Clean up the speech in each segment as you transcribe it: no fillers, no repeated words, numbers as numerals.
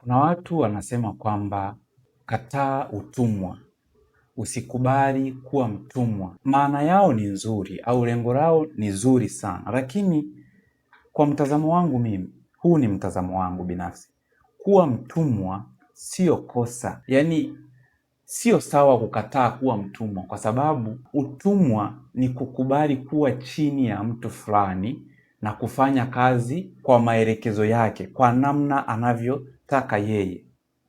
Kuna watu wanasema kwamba kataa utumwa, usikubali kuwa mtumwa. Maana yao ni nzuri au lengo lao ni zuri sana, lakini kwa mtazamo wangu mimi, huu ni mtazamo wangu binafsi, kuwa mtumwa sio kosa. Yaani sio sawa kukataa kuwa mtumwa, kwa sababu utumwa ni kukubali kuwa chini ya mtu fulani na kufanya kazi kwa maelekezo yake, kwa namna anavyotaka yeye.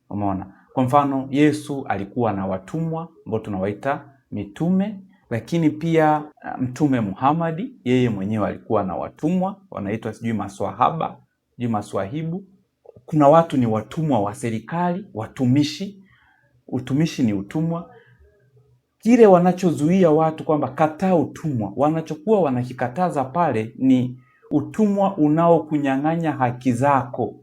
Umeona? Kwa mfano, Yesu alikuwa na watumwa ambao tunawaita mitume, lakini pia Mtume Muhammad yeye mwenyewe alikuwa na watumwa wanaitwa sijui maswahaba, sijui maswahibu. Kuna watu ni watumwa wa serikali, watumishi. Utumishi ni utumwa. Kile wanachozuia watu kwamba kataa utumwa, wanachokuwa wanakikataza pale ni utumwa unaokunyang'anya haki zako.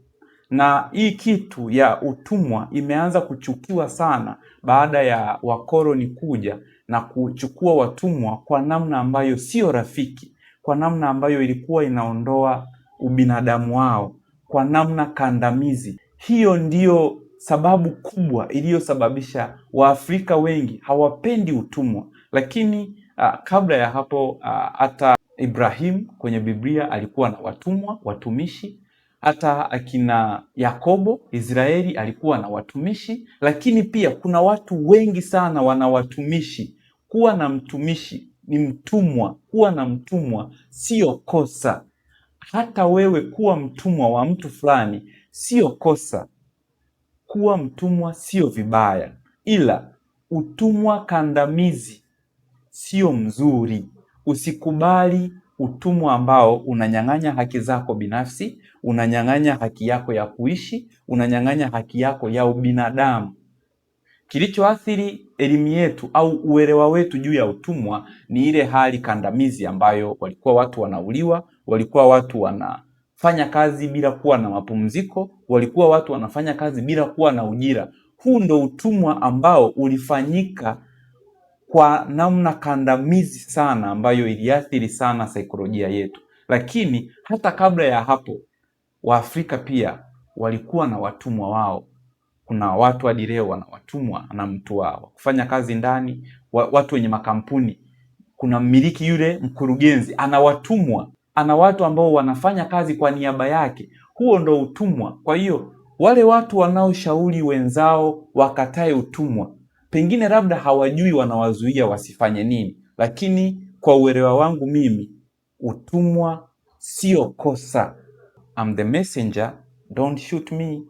Na hii kitu ya utumwa imeanza kuchukiwa sana baada ya wakoloni kuja na kuchukua watumwa kwa namna ambayo sio rafiki, kwa namna ambayo ilikuwa inaondoa ubinadamu wao, kwa namna kandamizi. Hiyo ndiyo sababu kubwa iliyosababisha Waafrika wengi hawapendi utumwa. Lakini kabla ya hapo hata Ibrahim kwenye Biblia alikuwa na watumwa, watumishi. Hata akina Yakobo, Israeli alikuwa na watumishi. Lakini pia kuna watu wengi sana wana watumishi. Kuwa na mtumishi ni mtumwa. Kuwa na mtumwa sio kosa. Hata wewe kuwa mtumwa wa mtu fulani sio kosa. Kuwa mtumwa sio vibaya, ila utumwa kandamizi sio mzuri. Usikubali utumwa ambao unanyang'anya haki zako binafsi, unanyang'anya haki yako ya kuishi, unanyang'anya haki yako ya ubinadamu. Kilichoathiri elimu yetu au uelewa wetu juu ya utumwa ni ile hali kandamizi ambayo walikuwa watu wanauliwa, walikuwa watu wanafanya kazi bila kuwa na mapumziko, walikuwa watu wanafanya kazi bila kuwa na ujira. Huu ndo utumwa ambao ulifanyika kwa namna kandamizi sana ambayo iliathiri sana saikolojia yetu. Lakini hata kabla ya hapo, Waafrika pia walikuwa na watumwa wao. Kuna watu hadi leo wana watumwa na mtu wao kufanya kazi ndani, watu wenye makampuni. Kuna mmiliki yule mkurugenzi ana watumwa, ana watu ambao wanafanya kazi kwa niaba yake. Huo ndo utumwa. Kwa hiyo wale watu wanaoshauri wenzao wakatae utumwa, pengine labda hawajui wanawazuia wasifanye nini, lakini kwa uelewa wangu mimi, utumwa sio kosa. I'm the messenger, don't shoot me.